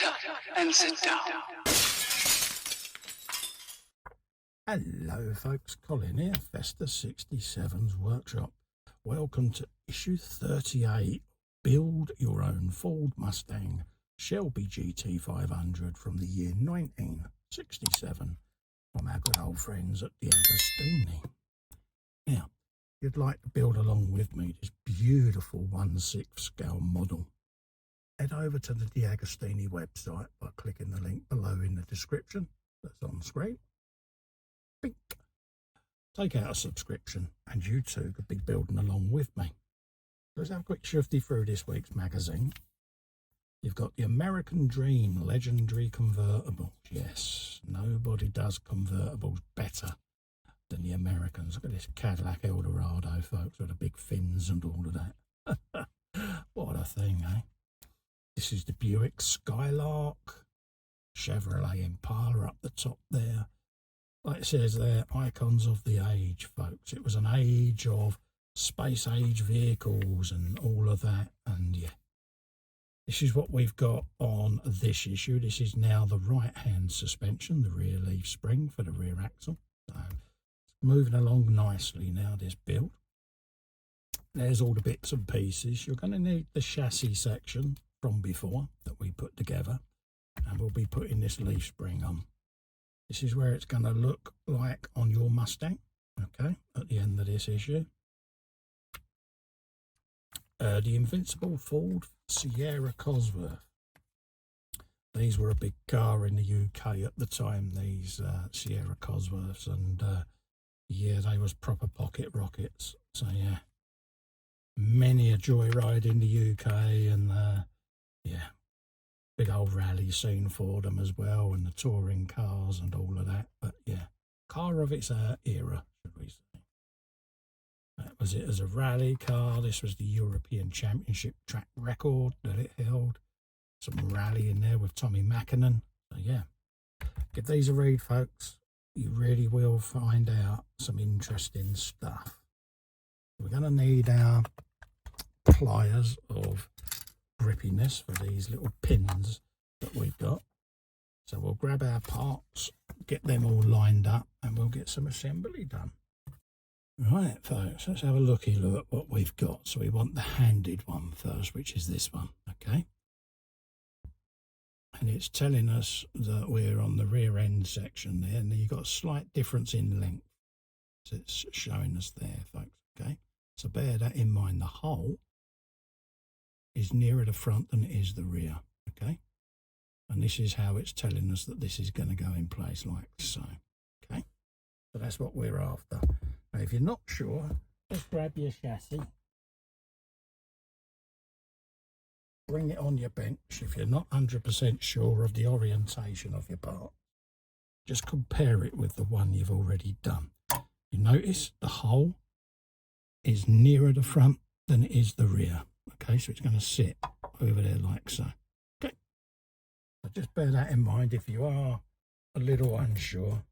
Shut up and sit down. Hello folks, Colin here, Festa 67's workshop. Welcome to issue 38, Build Your Own Ford Mustang Shelby GT500 from the year 1967 from our good old friends at DeAgostini. Now, if you'd like to build along with me this beautiful 1/6 scale model, head over to the DeAgostini website by clicking the link below in the description that's on screen. Bink. Take out a subscription and you too could be building along with me. Let's have a quick shifty through this week's magazine. You've got the American Dream Legendary Convertible. Yes, nobody does convertibles better than the Americans. Look at this Cadillac Eldorado, folks, with the big fins and all of that. What a thing, eh? This is the Buick Skylark, Chevrolet Impala up the top there. Like it says there, icons of the age, folks. It was an age of space age vehicles and all of that. And yeah, this is what we've got on this issue. This is now the right-hand suspension, the rear leaf spring for the rear axle. So it's moving along nicely now, this build. There's all the bits and pieces. You're going to need the chassis section from before that we put together. And we'll be putting this leaf spring on. This is where it's going to look like on your Mustang, okay, at the end of this issue. The Invincible Ford Sierra Cosworth. These were a big car in the UK at the time, these Sierra Cosworths, and yeah, they was proper pocket rockets. So yeah, many a joyride in the UK, and yeah, big old rally scene for them as well, and the touring cars and all of that. But yeah, car of its era, should we say. That was it as a rally car. This was the European Championship track record that it held. Some rally in there with Tommy Mackinnon. So yeah, give these a read, folks. You really will find out some interesting stuff. We're going to need our pliers of grippiness for these little pins that we've got. So we'll grab our parts, get them all lined up, and we'll get some assembly done. Right, folks, let's have a looky look at what we've got. So we want the handed one first, which is this one, okay? And it's telling us that we're on the rear end section there, and you've got a slight difference in length. So it's showing us there, folks, okay? So bear that in mind. The hole is nearer the front than it is the rear, okay? And this is how it's telling us that this is going to go in place like so, okay? So that's what we're after. Now, if you're not sure, just grab your chassis, bring it on your bench. If you're not 100% sure of the orientation of your part, just compare it with the one you've already done. You notice the hole is nearer the front than it is the rear. Okay, so it's going to sit over there like so. Okay, so just bear that in mind. If you are a little unsure,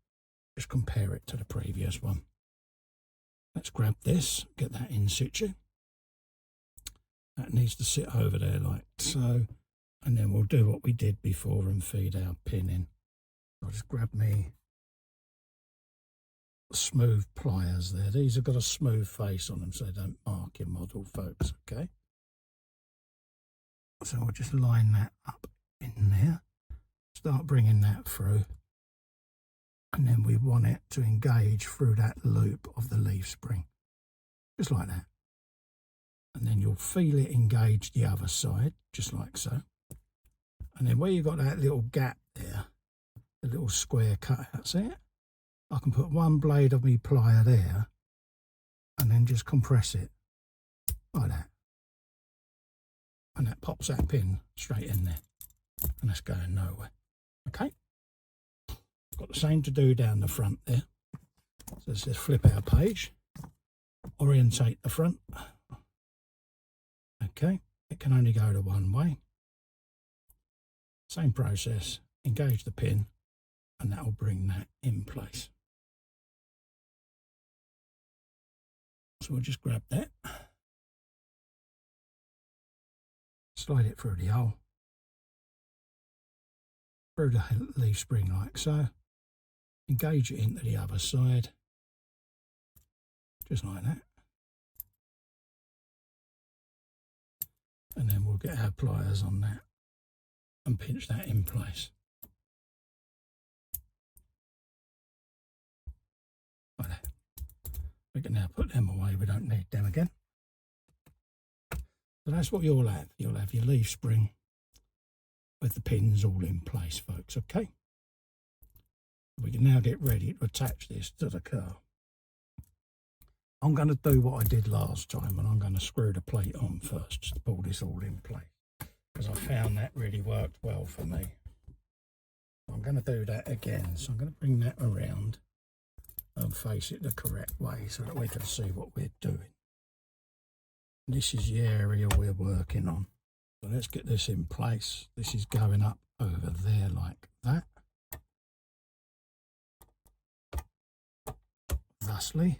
just compare it to the previous one. Let's grab this, get that in situ. That needs to sit over there like so, and then we'll do what we did before and feed our pin in. I'll just grab me smooth pliers there. These have got a smooth face on them so they don't mark your model, folks, okay? So we'll just line that up in there, start bringing that through, and then we want it to engage through that loop of the leaf spring, just like that. And then you'll feel it engage the other side, just like so. And then where you've got that little gap there, the little square cutout, see it? I can put one blade of me plier there and then just compress it like that. And that pops that pin straight in there, and that's going nowhere. Okay, got the same to do down the front there. So let's just flip our page, orientate the front. Okay, it can only go to one way. Same process, engage the pin, and that will bring that in place. So we'll just grab that, slide it through the hole, screw the leaf spring like so, engage it into the other side, just like that, and then we'll get our pliers on that and pinch that in place. Like that. We can now put them away, we don't need them again. So that's what you'll have. You'll have your leaf spring with the pins all in place, folks, okay? We can now get ready to attach this to the car. I'm going to do what I did last time, and I'm going to screw the plate on first, just to pull this all in place, because I found that really worked well for me. I'm going to do that again, so I'm going to bring that around and face it the correct way so that we can see what we're doing. This is the area we're working on. So let's get this in place. This is going up over there like that. Thusly.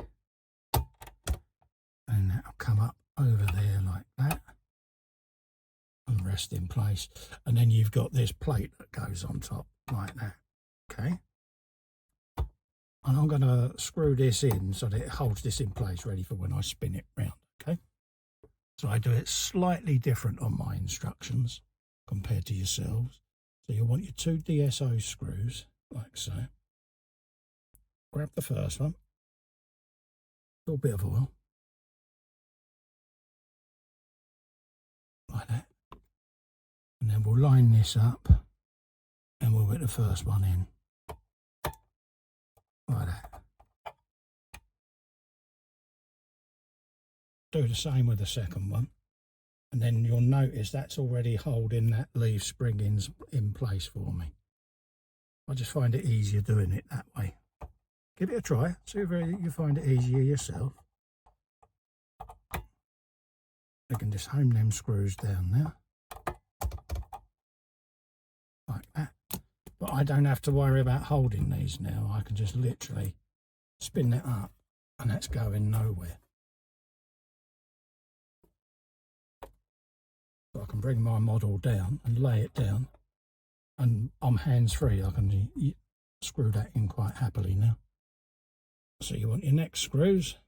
And that'll come up over there like that. And rest in place. And then you've got this plate that goes on top like that. Okay. And I'm going to screw this in so that it holds this in place ready for when I spin it round. Okay. So I do it slightly different on my instructions compared to yourselves. So you'll want your 2 DSO screws, like so. Grab the first one, a little bit of oil, like that. And then we'll line this up and we'll get the first one in, like that. Do the same with the second one, and then you'll notice that's already holding that leaf spring in place for me. I just find it easier doing it that way. Give it a try, see if you find it easier yourself. You can just home them screws down there, like that. But I don't have to worry about holding these now. I can just literally spin that up and that's going nowhere. So I can bring my model down and lay it down, and I'm hands-free. I can screw that in quite happily now. So you want your next screws,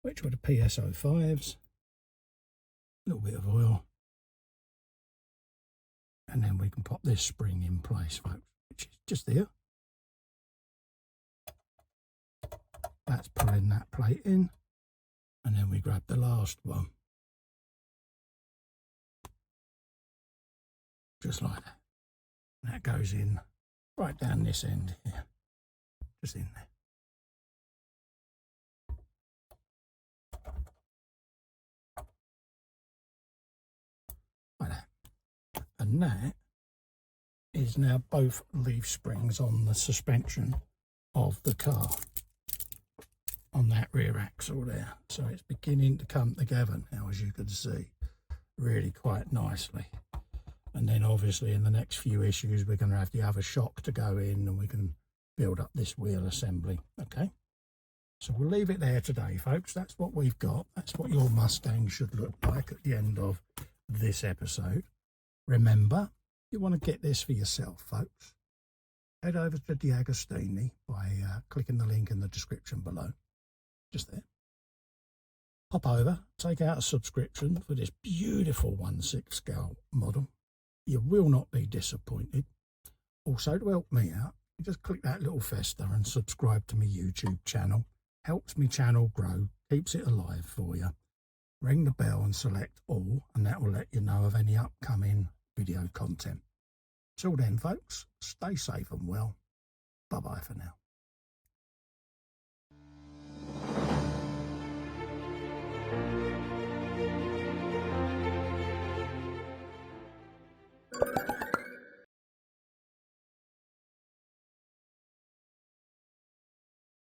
which were the PSO5s, a little bit of oil, and then we can pop this spring in place, folks, which is just here. That's pulling that plate in. And then we grab the last one, just like that. And that goes in right down this end here, just in there. Like that. And that is now both leaf springs on the suspension of the car, on that rear axle there. So it's beginning to come together now, as you can see, really quite nicely. And then obviously in the next few issues we're going to have the other shock to go in, and we can build up this wheel assembly. Okay, so we'll leave it there today, folks. That's what we've got. That's what your Mustang should look like at the end of this episode. Remember, you want to get this for yourself, folks, head over to DeAgostini by clicking the link in the description below. Just there. Hop over, take out a subscription for this beautiful 1/6 scale model. You will not be disappointed. Also, to help me out, you just click that little fester and subscribe to my YouTube channel. Helps me channel grow, keeps it alive for you. Ring the bell and select all, and that will let you know of any upcoming video content. Till then, folks, stay safe and well. Bye-bye for now.